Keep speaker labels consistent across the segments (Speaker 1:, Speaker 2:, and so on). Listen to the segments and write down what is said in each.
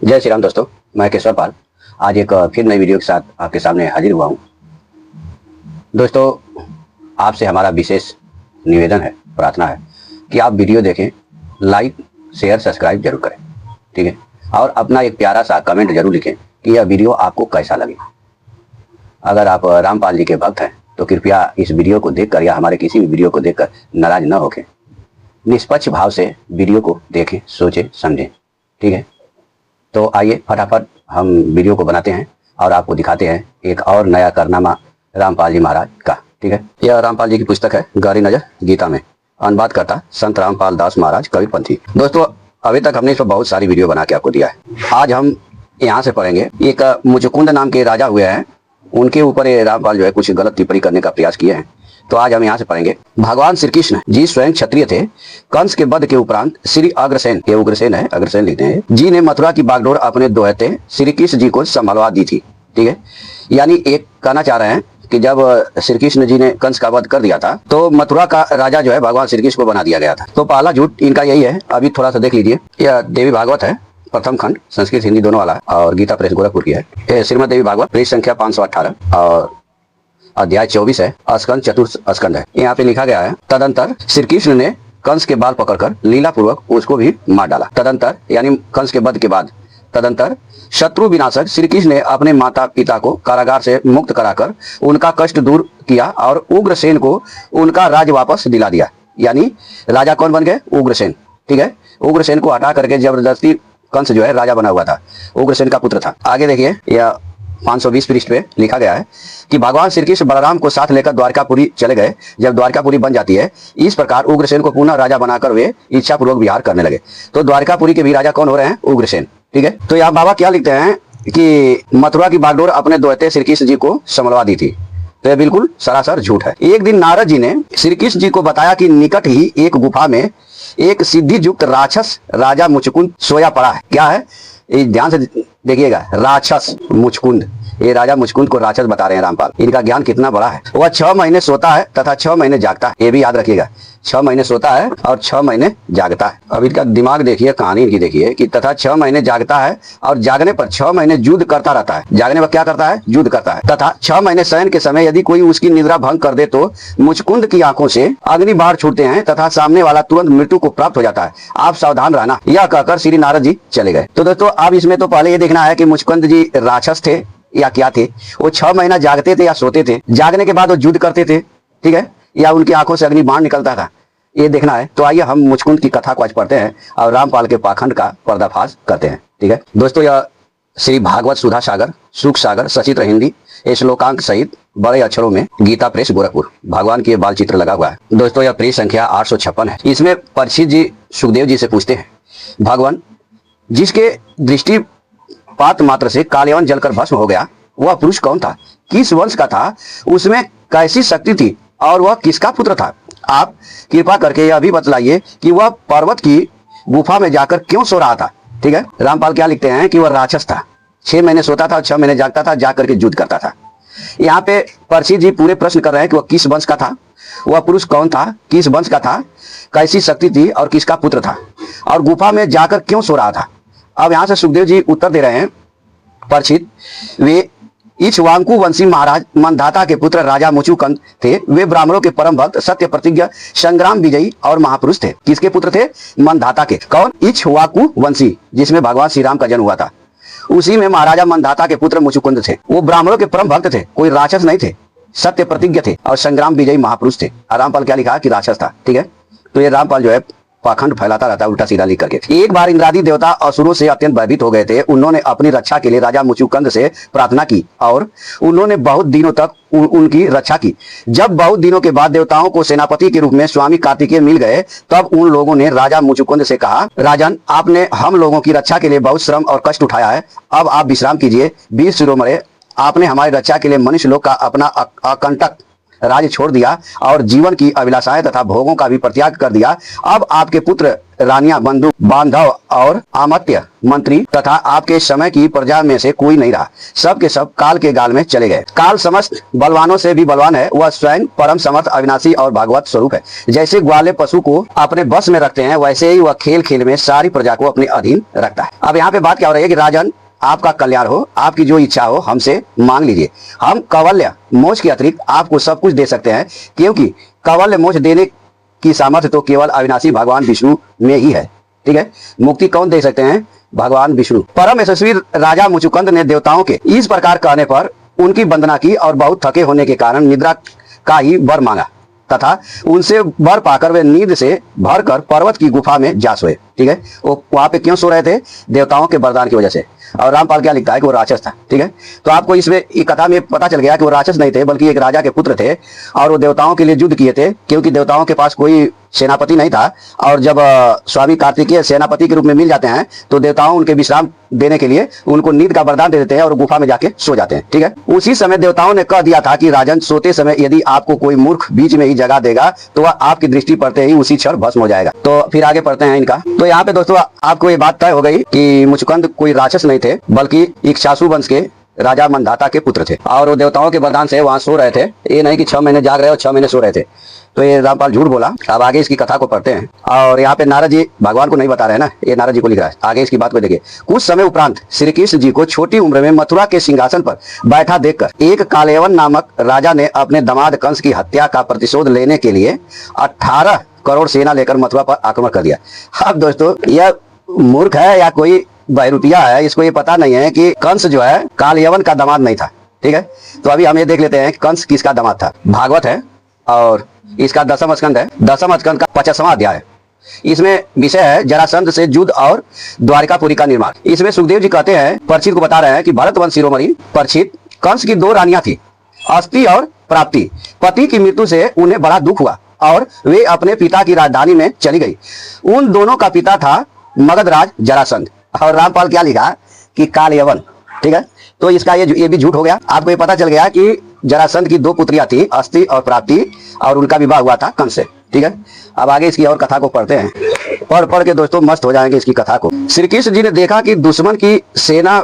Speaker 1: जय श्री राम दोस्तों, मैं केशवर पाल आज एक फिर नई वीडियो के साथ आपके सामने हाजिर हुआ हूं। दोस्तों, आपसे हमारा विशेष निवेदन है, प्रार्थना है कि आप वीडियो देखें, लाइक शेयर सब्सक्राइब जरूर करें, ठीक है। और अपना एक प्यारा सा कमेंट जरूर लिखें कि यह वीडियो आपको कैसा लगे। अगर आप रामपाल जी के भक्त हैं तो कृपया इस वीडियो को देखकर या हमारे किसी भी वीडियो को देखकर नाराज न होके निष्पक्ष भाव से वीडियो को देखें, सोचें, समझें, ठीक है। तो आइए फटाफट हम वीडियो को बनाते हैं और आपको दिखाते हैं एक और नया कारनामा रामपाल जी महाराज का, ठीक है। यह रामपाल जी की पुस्तक है गहरी नजर गीता में, अनुवाद करता संत रामपाल दास महाराज कबीरपंथी। दोस्तों, अभी तक हमने इस पर बहुत सारी वीडियो बना के आपको दिया है। आज हम यहाँ से पढ़ेंगे। एक मुचकुंद नाम के राजा हुए हैं, उनके ऊपर ये रामपाल जो है कुछ गलत टिप्पणी करने का प्रयास किए हैं। तो आज हम यहाँ से पढ़ेंगे। भगवान श्री कृष्ण जी स्वयं क्षत्रिय थे। कंस के वध के उपरांत श्री अग्रसेन, ये उग्रसेन है, अग्रसेन लिखते हैं, जी ने मथुरा की बागडोर अपने दोहते श्री कृष्ण जी को संभलवा दी थी, ठीक है। यानी एक कहना चाह रहे हैं कि जब श्री कृष्ण जी ने कंस का वध कर दिया था तो मथुरा का राजा जो है भगवान श्री कृष्ण को बना दिया गया था। तो पहला झूठ इनका यही है। अभी थोड़ा सा देख लीजिए। यह देवी भागवत है, प्रथम खंड, संस्कृत हिंदी दोनों वाला है, और गीता प्रेस गोरखपुर की है। श्रीमद देवी भागवत, पेज संख्या 518 और अध्याय 24 है, स्कंद चतुर्थ स्कंद है। यहाँ पे लिखा गया है, तदंतर श्री कृष्ण ने कंस के बाल पकड़कर लीला पूर्वक उसको भी मार डाला। तदंतर यानी कंस के वध के बाद, तदंतर शत्रु विनाशक श्री कृष्ण ने अपने माता पिता को कारागार से मुक्त कराकर उनका कष्ट दूर किया और उग्रसेन को उनका राज वापस दिला दिया। यानी राजा कौन बन गए? उग्रसेन, ठीक है। उग्रसेन को हटा करके जबरदस्ती कंस जो है राजा बना हुआ था, उग्रसेन का पुत्र था। आगे देखिए, यह 520 पृष्ठ पे लिखा गया है कि भगवान श्री कृष्ण बलराम को साथ लेकर द्वारकापुरी चले गए। जब द्वारकापुरी बन जाती है, इस प्रकार उग्रसेन को पुनः राजा बनाकर वे इच्छा पूर्वक विहार करने लगे। तो द्वारकापुरी के भी राजा कौन हो रहे हैं? उग्रसेन, ठीक है। तो यहाँ बाबा क्या लिखते हैं कि मथुरा की बागडोर अपने दोहते श्री कृष्ण जी को संभलवा दी थी। तो यह बिल्कुल सरासर झूठ है। एक दिन नारद जी ने श्री कृष्ण जी को बताया कि निकट ही एक गुफा में एक सिद्धि युक्त राक्षस राजा मुचकुंद सोया पड़ा है। क्या है? ध्यान से देखिएगा, राक्षस मुचकुंद, ये राजा मुचकुंद को राक्षस बता रहे हैं रामपाल। इनका ज्ञान कितना बड़ा है। वह 6 महीने सोता है तथा 6 महीने जागता है। ये भी याद रखिएगा, 6 महीने सोता है और 6 महीने जागता है। अब इनका दिमाग देखिए, कहानी इनकी देखिए कि तथा 6 महीने जागता है और जागने पर 6 महीने युद्ध करता रहता है। जागने पर क्या करता है? युद्ध करता है। तथा 6 महीने शयन के समय यदि कोई उसकी निद्रा भंग कर दे तो मुचकुंद की आंखों से अग्नि बाढ़ छूटते हैं तथा सामने वाला तुरंत मृत्यु को प्राप्त हो जाता है। आप सावधान रहना। यह कहकर श्री नारद जी चले गए। तो दोस्तों, अब इसमें तो पहले ये देखना है कि मुचकुंद जी राक्षस थे या क्या थे। वो 6 महीना जागते थे या सोते थे? जागने के बाद वो युद्ध करते थे, ठीक है, या उनकी आंखों से अग्नि बाण निकलता था, ये देखना है। तो आइए हम मुचकुंद की कथा को आज पढ़ते हैं और रामपाल के पाखंड का पर्दाफाश करते हैं, ठीक है। दोस्तों, यह श्री भागवत सुधा सागर, सुख सागर, सचित्र हिंदी श्लोकांक सहित बड़े अक्षरों में, गीता प्रेस गोरखपुर, भगवान की बाल चित्र लगा हुआ है। दोस्तों, यह पेज संख्या 856 है। इसमें परीक्षित जी सुखदेव जी से पूछते हैं, भगवान जिसके दृष्टि पात मात्र से कालेवन जलकर भस्म हो गया, वह पुरुष कौन था? किस वंश का था? उसमें कैसी शक्ति थी और वह किसका पुत्र था? आप कृपा करके यह भी बतलाइए कि वह पर्वत की गुफा में जाकर क्यों सो रहा था, ठीक है। रामपाल क्या लिखते हैं कि वह राक्षस था, 6 महीने सोता था और 6 महीने जागता था, जाकर के युद्ध करता था। यहाँ पे परीक्षित जी पूरे प्रश्न कर रहे हैं कि वह किस वंश का था, वह पुरुष कौन था, किस वंश का था, कैसी शक्ति थी और किसका पुत्र था, और गुफा में जाकर क्यों सो रहा था। अब यहाँ से सुखदेव जी उत्तर दे रहे हैं, परीक्षित, वे इक्ष्वाकु वंशी महाराज मंधाता के पुत्र राजा मुचुकुंद थे। वे ब्राह्मणों के परम भक्त, सत्य प्रतिज्ञ, संग्राम विजयी और महापुरुष थे। किसके पुत्र थे? मंधाता के। कौन? इक्ष्वाकु वंशी, जिसमें भगवान श्री राम का जन्म हुआ था, उसी में महाराजा मंधाता के पुत्र मुचुकुंद थे। वो ब्राह्मणों के परम भक्त थे, कोई राक्षस नहीं थे, सत्य प्रतिज्ञ थे और संग्राम विजयी महापुरुष थे। रामपाल क्या लिखा कि राक्षस था, ठीक है। तो ये रामपाल जो है पाखंड फैलाता रहता है, उल्टा सीधा लिख करके। एक बार इंद्रादि देवता असुरों से अत्यंत भयभीत हो गए थे। उन्होंने अपनी रक्षा के लिए राजा मुचुकुंद से प्रार्थना की और उन्होंने बहुत दिनों तक उनकी रक्षा की। जब बहुत दिनों के बाद देवताओं को सेनापति के रूप में स्वामी कार्तिकेय मिल गए, तब उन लोगों ने राजा मुचुकुंद से कहा, राजन, आपने हम लोगों की रक्षा के लिए बहुत श्रम और कष्ट उठाया है, अब आप विश्राम कीजिए। 20 शिरोमणि, आपने हमारी रक्षा के लिए मनुष्य लोग का अपना अकंटक राज्य छोड़ दिया और जीवन की अभिलाषाएं तथा भोगों का भी परित्याग कर दिया। अब आपके पुत्र, रानियां, बंधु बांधव और अमात्य मंत्री तथा आपके समय की प्रजा में से कोई नहीं रहा। सब के सब काल के गाल में चले गए। काल समस्त बलवानों से भी बलवान है। वह स्वयं परम समर्थ, अविनाशी और भागवत स्वरूप है। जैसे ग्वाले पशु को अपने बस में रखते हैं, वैसे ही वह खेल खेल में सारी प्रजा को अपने अधीन रखता है। अब यहाँ पे बात क्या हो रही है कि राजन, आपका कल्याण हो, आपकी जो इच्छा हो हमसे मांग लीजिए। हम कवल्य मोक्ष के अतिरिक्त आपको सब कुछ दे सकते हैं, क्योंकि कवल्य मोक्ष देने की सामर्थ्य तो केवल अविनाशी भगवान विष्णु में ही है। ठीक है, मुक्ति कौन दे सकते हैं? भगवान विष्णु। परम यशस्वी राजा मुचुकुंद ने देवताओं के इस प्रकार कहने पर उनकी वंदना की और बहुत थके होने के कारण निद्रा का ही वर मांगा तथा उनसे वर पाकर वे नींद से भरकर पर्वत की गुफा में जा सोए। ठीक है, वो वहां पे क्यों सो रहे थे? देवताओं के वरदान की वजह से। और रामपाल क्या लिखता है कि वो राक्षस था। ठीक है, तो आपको इसमें कथा में पता चल गया कि वो राक्षस नहीं थे, बल्कि एक राजा के पुत्र थे और वो देवताओं के लिए युद्ध किए थे, क्योंकि देवताओं के पास कोई सेनापति नहीं था। और जब स्वामी कार्तिकेय सेनापति के रूप में मिल जाते हैं तो देवताओं उनके विश्राम देने के लिए उनको नींद का वरदान दे देते हैं और गुफा में जाके सो जाते हैं। ठीक है, उसी समय देवताओं ने कह दिया था कि राजन, सोते समय यदि आपको कोई मूर्ख बीच में ही जगा देगा तो वह आपकी दृष्टि पड़ते ही उसी क्षण भस्म हो जाएगा। तो फिर आगे पढ़ते हैं इनका। तो यहाँ पे दोस्तों आपको ये बात तय हो गई कि मुचुकुंद कोई राक्षस नहीं थे, बल्कि इक्ष्वाकु वंश के राजा मंधाता के पुत्र थे और वो देवताओं के वरदान से वहां सो रहे थे। ये नहीं कि 6 महीने जाग रहे और 6 महीने सो रहे थे। तो ये रामपाल झूठ बोला। अब आगे इसकी कथा को पढ़ते हैं। और यहाँ पे नारद जी भगवान को नहीं बता रहे हैं ना, ये नारद जी को लिख रहा है। आगे इसकी बात को देखिए। कुछ समय उपरांत श्री कृष्ण जी को छोटी उम्र में मथुरा के सिंहासन पर बैठा देखकर एक कालयवन नामक राजा ने अपने दामाद कंस की हत्या का प्रतिशोध लेने के लिए 18 करोड़ सेना लेकर मथुरा पर आक्रमण कर दिया। अब दोस्तों यह मूर्ख है या कोई बहरूपिया है, इसको ये पता नहीं है कि कंस जो है कालयवन का दामाद नहीं था। ठीक है, तो अभी हम ये देख लेते हैं कंस किसका दामाद था। भागवत है और इसका 10वां स्कंद है। 10वां स्कंद का 50वां अध्याय है। इसमें विषय है जरासंध से युद्ध और द्वारिकापुरी का निर्माण। इसमें सुखदेव जी कहते हैं, परीक्षित को बता रहे हैं कि भरतवंश शिरोमणि परीक्षित, कंस की 2 रानियां थी, अस्थि और प्राप्ति। पति की मृत्यु से उन्हें बड़ा दुख हुआ और वे अपने पिता की राजधानी में चली गई। उन दोनों का पिता था मगधराज जरासंध। और रामपाल क्या लिखा कि कालयवन। ठीक है, तो इसका ये भी झूठ हो गया। आपको ये पता चल गया कि जरासंध की 2 पुत्रियां थी, अस्थि और प्राप्ति, और उनका विवाह हुआ था कंस से। ठीक है, अब आगे इसकी और कथा को पढ़ते हैं। पढ़ के दोस्तों मस्त हो जाएंगे इसकी कथा को। श्री कृष्ण जी ने देखा कि दुश्मन की सेना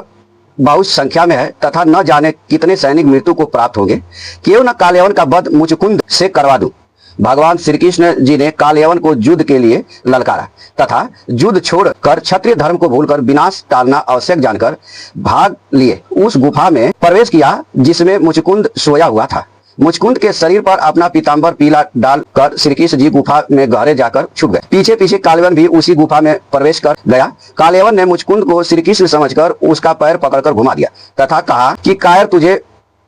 Speaker 1: बहुत संख्या में है तथा न जाने कितने सैनिक मृत्यु को प्राप्त होंगे। क्यों न कालयवन का वध मुचुकुंद से करवा दूं। भगवान श्री कृष्ण जी ने कालयवन को युद्ध के लिए ललकारा तथा युद्ध छोड़कर क्षत्रिय धर्म को भूलकर विनाश टालना आवश्यक जानकर भाग लिए उस गुफा में प्रवेश किया जिसमें मुचुकुंद सोया हुआ था। मुचुकुंद के शरीर पर अपना पीताम्बर पीला डालकर श्री कृष्ण जी गुफा में गहरे जाकर छुप गए। पीछे पीछे कालयवन भी उसी गुफा में प्रवेश कर गया। कालयवन ने मुचुकुंद को श्री कृष्ण समझकर उसका पैर पकड़कर घुमा दिया तथा कहा कि कायर, तुझे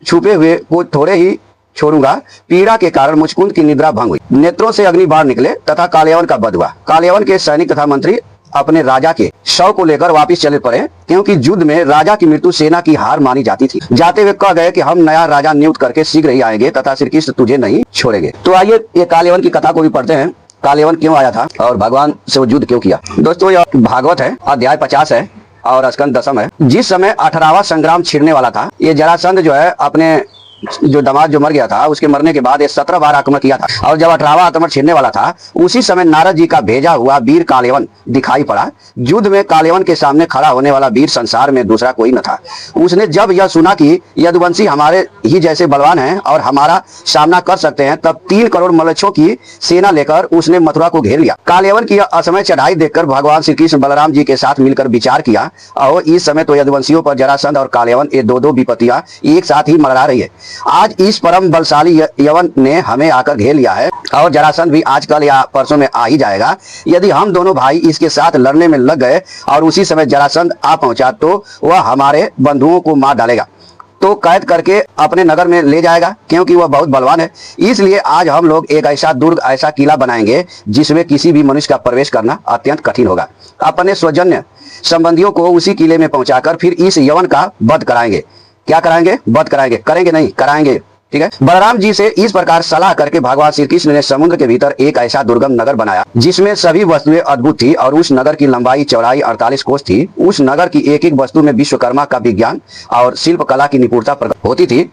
Speaker 1: छुपे हुए को थोड़े ही छोड़ूंगा। पीड़ा के कारण मुचुकुंद की निद्रा भंग हुई, नेत्रों से अग्नि बाण निकले तथा कालयवन का वध हुआ। कालयवन के सैनिक तथा मंत्री अपने राजा के शव को लेकर वापस चले पड़े, क्योंकि युद्ध में राजा की मृत्यु सेना की हार मानी जाती थी। जाते हुए कह गए कि हम नया राजा नियुक्त करके शीघ्र ही आएंगे तथा श्री कृष्ण तुझे नहीं छोड़ेंगे। तो आइए ये कालयवन की कथा को भी पढ़ते हैं। कालयवन क्यों आया था और भगवान से वो युद्ध क्यों किया। दोस्तों यह भागवत है, अध्याय 50 है और स्कंद 10 है। जिस समय 18वां संग्राम छिड़ने वाला था, ये जरासंध जो है अपने जो दामाद जो मर गया था उसके मरने के बाद ये 17 बार आक्रमण किया था। और जब 18वां आक्रमण छिड़ने वाला था, उसी समय नारद जी का भेजा हुआ वीर कालयवन दिखाई पड़ा। युद्ध में कालयवन के सामने खड़ा होने वाला वीर संसार में दूसरा कोई न था। उसने जब यह सुना कि यदुवंशी हमारे ही जैसे बलवान हैं और हमारा सामना कर सकते हैं, तब 3 करोड़ मल्लच्छों की सेना लेकर उसने मथुरा को घेर लिया। कालयवन की असमय चढ़ाई देखकर भगवान श्री कृष्ण बलराम जी के साथ मिलकर विचार किया और इस समय तो यदुवंशियों पर जरासंध और कालयवन ये 2-2 विपत्तियां एक साथ ही मंडरा रही है। आज इस परम बलशाली यवन ने हमें आकर घेर लिया है और जरासंध भी आजकल या परसों में आ ही जाएगा। यदि हम दोनों भाई इसके साथ लड़ने में लग गए और उसी समय जरासंध आ पहुंचा तो वह हमारे बंधुओं को मार डालेगा, तो कैद करके अपने नगर में ले जाएगा, क्योंकि वह बहुत बलवान है। इसलिए आज हम लोग एक ऐसा दुर्ग, ऐसा किला बनाएंगे जिसमें किसी भी मनुष्य का प्रवेश करना अत्यंत कठिन होगा। अपने स्वजन्य संबंधियों को उसी किले में पहुंचाकर फिर इस यवन का वध कराएंगे। क्या कराएंगे? वध कराएंगे, करेंगे नहीं, कराएंगे। ठीक है। बलराम जी से इस प्रकार सलाह करके भगवान श्री कृष्ण ने समुद्र के भीतर एक ऐसा दुर्गम नगर बनाया जिसमें सभी वस्तुएं अद्भुत थी और उस नगर की लंबाई चौड़ाई 48 कोस थी। उस नगर की एक एक वस्तु में विश्वकर्मा का विज्ञान और शिल्प कला की निपुणता प्रकट होती थी।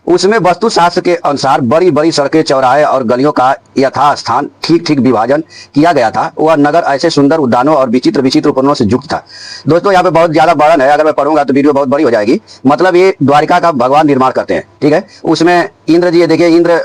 Speaker 1: उसमें वस्तु शास्त्र के अनुसार बड़ी बड़ी सड़कें, चौराहे और गलियों का यथास्थान ठीक ठीक विभाजन किया गया था। वह नगर ऐसे सुंदर उद्यानों और विचित्र विचित्र उपवनों से युक्त था। दोस्तों यहाँ पे बहुत ज्यादा वर्णन है, अगर मैं पढ़ूंगा तो वीडियो बहुत बड़ी हो जाएगी। मतलब ये द्वारिका का भगवान निर्माण करते हैं, ठीक है। उसमें इंद्र जी, देखिए इंद्र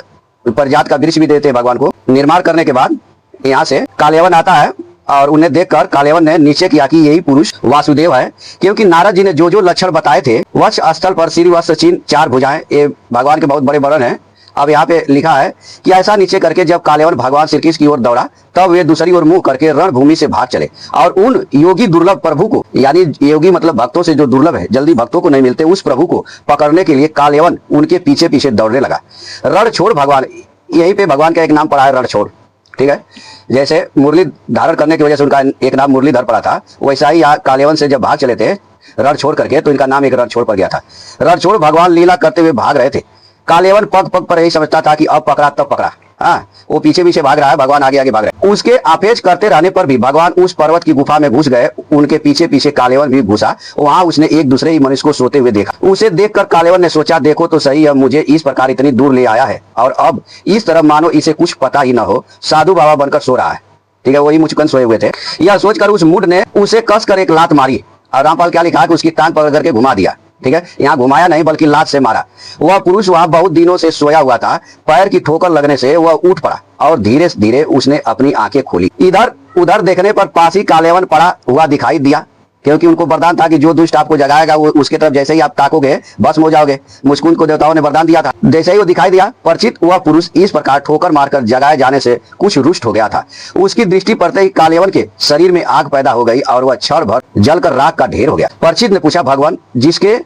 Speaker 1: प्रजात का वृक्ष भी देते हैं भगवान को। निर्माण करने के बाद यहाँ से कालयवन आता है और उन्हें देखकर कालयवन ने निश्चय किया कि यही पुरुष वासुदेव है, क्योंकि नारद जी ने जो जो लक्षण बताए थे, वक्ष स्थल पर श्री वस्त्र चिन्ह, 4 भुजाएं, ये भगवान के बहुत बड़े वर्णन है। अब यहाँ पे लिखा है कि ऐसा निश्चय करके जब कालयवन भगवान श्री कृष्ण की ओर दौड़ा, तब वे दूसरी ओर मुंह करके रणभूमि से भाग चले और उन योगी दुर्लभ प्रभु को, यानी योगी मतलब भक्तों से जो दुर्लभ है, जल्दी भक्तों को नहीं मिलते, उस प्रभु को पकड़ने के लिए कालयवन उनके पीछे पीछे दौड़ने लगा। रणछोड़ भगवान, यहीं पे भगवान का एक नाम पड़ा है रणछोड़, ठीक है। जैसे मुरली धारण करने की वजह से उनका एक नाम मुरलीधर पड़ा था, वैसा ही यहाँ कालयवन से जब भाग चले थे रण छोड़ करके, तो इनका नाम एक रण छोड़ पड़ गया था। रण छोड़ भगवान लीला करते हुए भाग रहे थे। कालयवन पग पग पर यही समझता था कि अब पकड़ा तब पकड़ा। हाँ, वो पीछे पीछे भाग रहा है, भगवान आगे आगे भाग रहे हैं। उसके आपेच करते रहने पर भी भगवान उस पर्वत की गुफा में घुस गए। उनके पीछे पीछे कालयवन भी घुसा। वहां उसने एक दूसरे ही मनुष्य को सोते हुए देखा। उसे देखकर कालयवन ने सोचा, देखो तो सही, अब मुझे इस प्रकार इतनी दूर ले आया है और अब इस तरह मानो इसे कुछ पता ही न हो, साधु बाबा बनकर सो रहा है, ठीक है। वही मुचकन सोए हुए थे। यह सोचकर उस मूढ़ ने उसे कसकर एक लात मारी और रामपाल क्या लिखा है कि उसकी टांग पकड़ करके घुमा दिया, ठीक है। यहाँ घुमाया नहीं बल्कि लात से मारा। वह पुरुष वहां बहुत दिनों से सोया हुआ था। पैर की ठोकर लगने से वह उठ पड़ा और धीरे धीरे उसने अपनी आंखें खोली। इधर उधर देखने पर पास ही कालयवन पड़ा हुआ दिखाई दिया, क्योंकि उनको वरदान था कि जो दुष्ट आपको जगाएगा वो उसके तरफ जैसे ही आप ताकोगे भस्म हो जाओगे। मुचकुंद को देवताओं ने वरदान दिया था। जैसे ही वो दिखाई दिया, परिचित वह पुरुष इस प्रकार ठोकर मारकर जगाए जाने से कुछ रुष्ट हो गया था। उसकी दृष्टि पड़ते ही कालयवन के शरीर में आग पैदा हो गई और वह क्षण भर जलकर राख का ढेर हो गया। परिचित ने पूछा, भगवान जिसके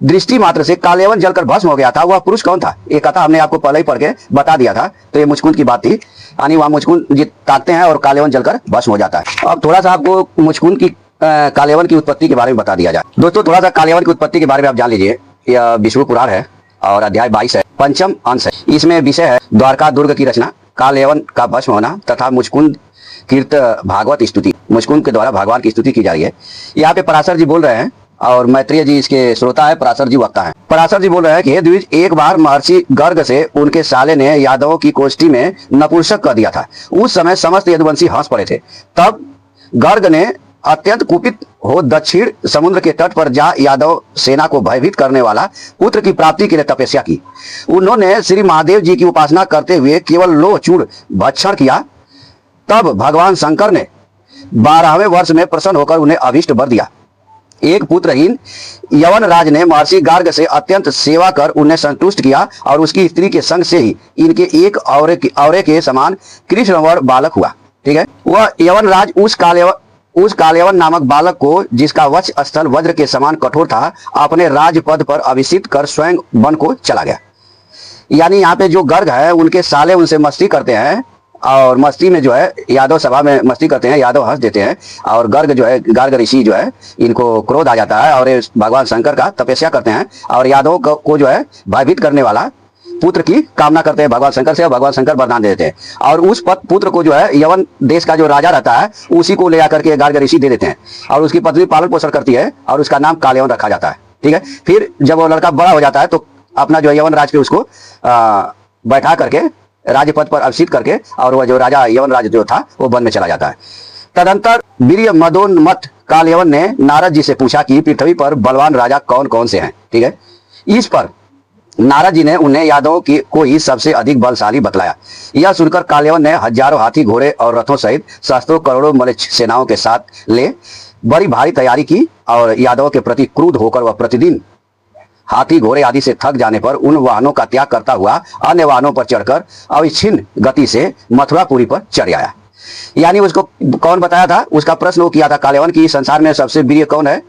Speaker 1: दृष्टि मात्र से कालयवन जलकर भस्म हो गया था, वह पुरुष कौन था? ये कथा हमने आपको पहले ही पढ़ के बता दिया था। तो ये मुचकुंद की बात थी, यानी वहां मुचकुंद जी ताकते हैं और कालयवन जलकर भस्म हो जाता है। अब थोड़ा सा आपको मुचकुंद की कालयवन की उत्पत्ति के बारे में बता दिया जाए। दोस्तों थोड़ा सा कालयवन की उत्पत्ति के बारे में आप जान लीजिए। यह विष्णु पुराण है और अध्याय 22 है, पंचम अंश है। इसमें विषय है द्वारका दुर्ग की रचना, कालयवन का भस्म होना तथा मुचकुंद कीर्त भागवत स्तुति। मुचकुंद के द्वारा भगवान की स्तुति की जा रही है। यहाँ पे पराशर जी बोल रहे हैं और मैत्रेय जी इसके श्रोता है, पराशर जी वक्ता है। पराशर जी बोल रहे हैं कि हे द्विज, एक बार महर्षि गर्ग से उनके साले ने यादवों की कोष्ठी में नपुंसक कर दिया था। उस समय समस्त यदुवंशी हंस पड़े थे। तब गर्ग ने अत्यंत कुपित हो दक्षिण समुद्र के तट पर जा यादव सेना को भयभीत करने वाला पुत्र की प्राप्ति के लिए तपस्या की। उन्होंने श्री महादेव जी की उपासना करते हुए केवल लोह चूर्ण भक्षण किया। तब भगवान शंकर ने 12वें वर्ष में प्रसन्न होकर उन्हें अभीष्ट वर दिया। एक पुत्रहीन यवन राज ने महर्षि गार्ग से अत्यंत सेवा कर उन्हें संतुष्ट किया और उसकी स्त्री के संग से ही इनके एक औरे के समान कृष्णवर्ण बालक हुआ, ठीक है। वह यवन राज उस कालयवन नामक बालक को, जिसका वक्ष स्थल वज्र के समान कठोर था, अपने राजपद पर अभिषिक्त कर स्वयं वन को चला गया। यानी यहाँ पे जो गर्ग है उनके साले उनसे मस्ती करते हैं और मस्ती में जो है यादव सभा में मस्ती करते हैं, यादव हंस देते हैं और गर्ग जो है, गार्ग ऋषि जो है, इनको क्रोध आ जाता है और ये भगवान शंकर का तपस्या करते हैं और यादव को जो है भयभीत करने वाला पुत्र की कामना करते हैं भगवान शंकर से और भगवान शंकर वरदान देते हैं और उस पुत्र को जो है यवन देश का जो राजा रहता है उसी को ले आकर के गार्ग ऋषि दे देते हैं और उसकी पत्नी पालन पोषण करती है और उसका नाम कालयवन रखा जाता है, ठीक है। फिर जब वो लड़का बड़ा हो जाता है तो अपना जो यवन राज पे उसको बैठा करके राजपद पर अभिषिक्त करके और वह जो राजा यवन राज जो था वो वन में चला जाता है। तदंतर वीर्य मदोन्मत्त कालयवन ने नारद जी से पूछा कि पृथ्वी पर बलवान राजा कौन कौन से हैं, ठीक है। इस पर नारद जी ने उन्हें यादवों को ही सबसे अधिक बलशाली बतलाया। यह सुनकर कालयवन ने हजारों हाथी घोड़े और रथों सहित सहस्त्रों करोड़ों मलेच्छ सेनाओं के साथ ले बड़ी भारी तैयारी की और यादवों के प्रति क्रुद्ध होकर वह प्रतिदिन हाथी घोड़े आदि से थक जाने पर उन वाहनों का त्याग करता हुआ अन्य वाहनों पर चढ़कर अविच्छिन्न गति से मथुरापुरी पर चढ़ आया। यानी उसको कौन बताया था, उसका प्रश्न वो किया था कालयवन की संसार में सबसे वीर कौन है,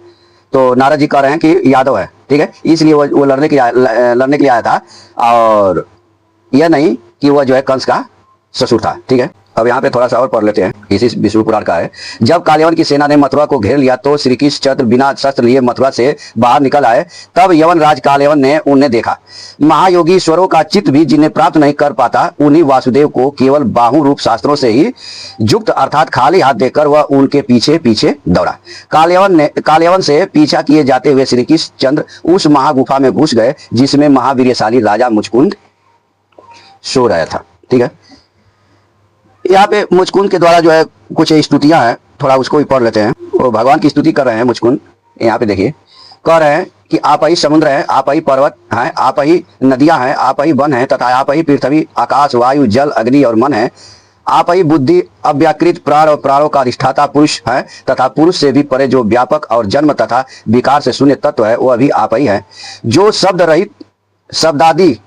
Speaker 1: तो नारद जी कह रहे हैं कि यादव है, ठीक है। इसलिए वो लड़ने के लिए आया था और यह नहीं कि वह जो है कंस का ससुर था, ठीक है। अब यहाँ पे थोड़ा सा और पढ़ लेते हैं, इसी विष्णु पुराण का है। जब कालियवन की सेना ने मथुरा को घेर लिया तो श्री कृष्णचंद्र बिना शस्त्र लिए मथुरा से बाहर निकल आए। तब यवन राज कालियवन ने उन्हें देखा। महायोगीश्वरों का चित्त भी जिन्हें प्राप्त नहीं कर पाता, उन्हीं वासुदेव को केवल बाहु रूप शास्त्रों से ही युक्त अर्थात खाली हाथ देकर वह उनके पीछे पीछे दौड़ा। कालियवन से पीछा किए जाते हुए श्री कृष्णचंद्र उस महागुफा में घुस गए जिसमें महावीरशाली राजा मुचकुंद सो रहा था। ठीक है, यहाँ पे मुचकुंद के द्वारा जो है कुछ स्तुतियां हैं, थोड़ा उसको भी पढ़ लेते हैं। वो भगवान की स्तुति कर रहे हैं मुचकुंद। यहाँ पे देखिए, कह रहे हैं कि आप ही समुद्र है, आप ही पर्वत हैं, आप ही नदियां हैं, आप ही वन है तथा आप ही पृथ्वी आकाश वायु जल अग्नि और मन है। आप ही बुद्धि अव्याकृत प्राण और प्राणों का अधिष्ठाता पुरुष है तथा पुरुष से भी परे जो व्यापक और जन्म तथा विकार से शून्य तत्व है वह भी आप ही है। जो शब्द रहित शब्दादि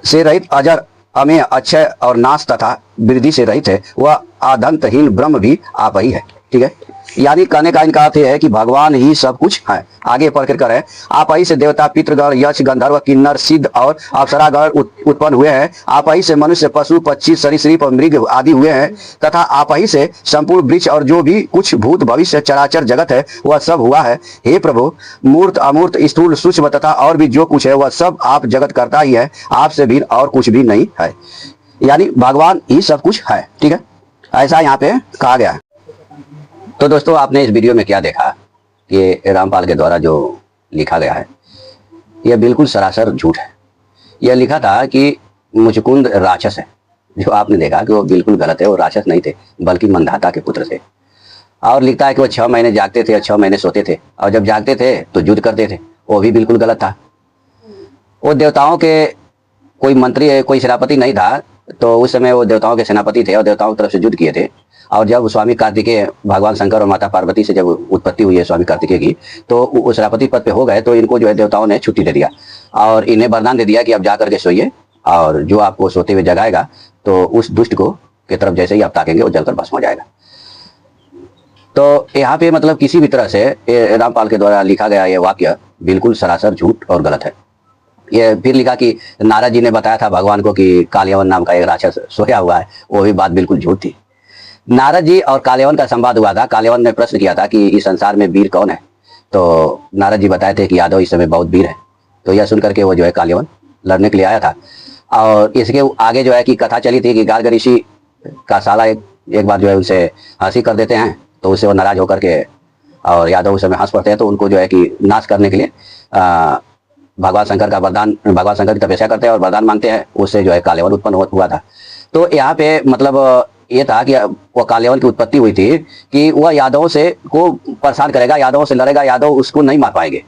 Speaker 1: से रहित अजर अमेय अक्षय और नाश तथा वृद्धि से रहित है, वह आदंतहीन ब्रह्म भी आप ही है। ठीक है, यानी कहने का इनका अर्थ है कि भगवान ही सब कुछ है। आगे पढ़ कर करें, आप ही से देवता पितृगण यक्ष गंधर्व किन्नर सिद्ध और अप्सरागण उत्पन्न हुए हैं। आप ही से मनुष्य पशु पक्षी सरीसृप और मृग आदि हुए हैं तथा आप ही से संपूर्ण वृक्ष और जो भी कुछ भूत भविष्य चराचर जगत है वह सब हुआ है। हे प्रभु, मूर्त अमूर्त स्थूल सूक्ष्म तथा और भी जो कुछ है वह सब आप जगत करता ही है, आपसे भिन्न और कुछ भी नहीं है। यानी भगवान ही सब कुछ है। ठीक है, ऐसा यहाँ पे कहा गया है। तो दोस्तों, आपने इस वीडियो में क्या देखा कि रामपाल के द्वारा जो लिखा गया है यह बिल्कुल सरासर झूठ है। यह लिखा था कि मुचकुंद राक्षस है, जो आपने देखा कि वो बिल्कुल गलत है। वो राक्षस नहीं थे बल्कि मंधाता के पुत्र थे। और लिखता है कि वो 6 महीने जागते थे और 6 महीने सोते थे, और जब जागते थे तो युद्ध करते थे, वो भी बिल्कुल गलत था। वो देवताओं के कोई मंत्री कोई सेनापति नहीं था, तो उस समय वो देवताओं के सेनापति थे और देवताओं की तरफ से युद्ध किए थे। और जब स्वामी कार्तिकेय भगवान शंकर और माता पार्वती से जब उत्पत्ति हुई है स्वामी कार्तिकेय की, तो वो सेनापति पद पे हो गए। तो इनको जो है देवताओं ने छुट्टी दे दिया और इन्हें वरदान दे दिया कि आप जा करके सोइए, और जो आपको सोते हुए जगाएगा तो उस दुष्ट को की तरफ जैसे ही आप ताकेंगे वो जलकर भस्म हो जाएगा। तो यहाँ पे मतलब किसी भी तरह से रामपाल के द्वारा लिखा गया ये वाक्य बिल्कुल सरासर झूठ और गलत है। ये फिर लिखा कि नारद जी ने बताया था भगवान को कि कालियवन नाम का एक राक्षस सोया हुआ है, वो भी बात बिल्कुल झूठ थी। नारद जी और कालियवन का संवाद हुआ था। कालियवन ने प्रश्न किया था कि इस संसार में वीर कौन है, तो नारद जी बताए थे कि यादव इस समय बहुत वीर है। तो यह सुनकर के वो जो है कालियवन लड़ने के लिए आया था। और इसके आगे जो है कि कथा चली थी कि गार्ग ऋषि का साला एक बार जो है उनसे हंसी कर देते हैं, तो उससे वो नाराज होकर के और यादव उस समय हंस पड़ते हैं। तो उनको जो है कि नाश करने के लिए भगवान शंकर का वरदान, भगवान शंकर की तपस्या करते हैं और वरदान मांगते हैं। उससे जो है कालियवन उत्पन्न हुआ था। तो यहाँ पे मतलब ये था कि वो कालियवन की उत्पत्ति हुई थी कि वह यादवों से को परेशान करेगा, यादवों से लड़ेगा, यादव उसको नहीं मार पाएंगे।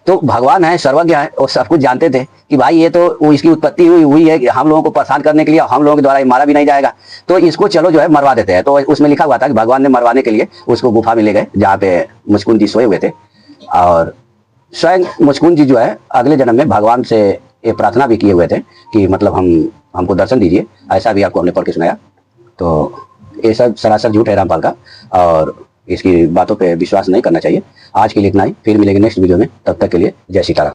Speaker 1: तो भगवान है, सर्वज्ञ है, और सब कुछ जानते थे कि भाई ये तो इसकी उत्पत्ति हुई है कि हम लोगों को परेशान करने के लिए, हम लोगों के द्वारा मारा भी नहीं जाएगा, तो इसको चलो जो है मरवा देते हैं। तो उसमें लिखा हुआ था कि भगवान ने मरवाने के लिए उसको गुफा में ले गए जहाँ पे मुचकुंद जी सोए हुए थे। और स्वयं मुचकुंद जी जो है अगले जन्म में भगवान से ये प्रार्थना भी किए हुए थे कि मतलब हमको दर्शन दीजिए। ऐसा भी आपको हमने पढ़ के सुनाया। तो ये सब सरासर झूठ है रामपाल का, और इसकी बातों पे विश्वास नहीं करना चाहिए। आज के लिए इतना ही, फिर मिलेंगे नेक्स्ट वीडियो में। तब तक के लिए जय सीताराम।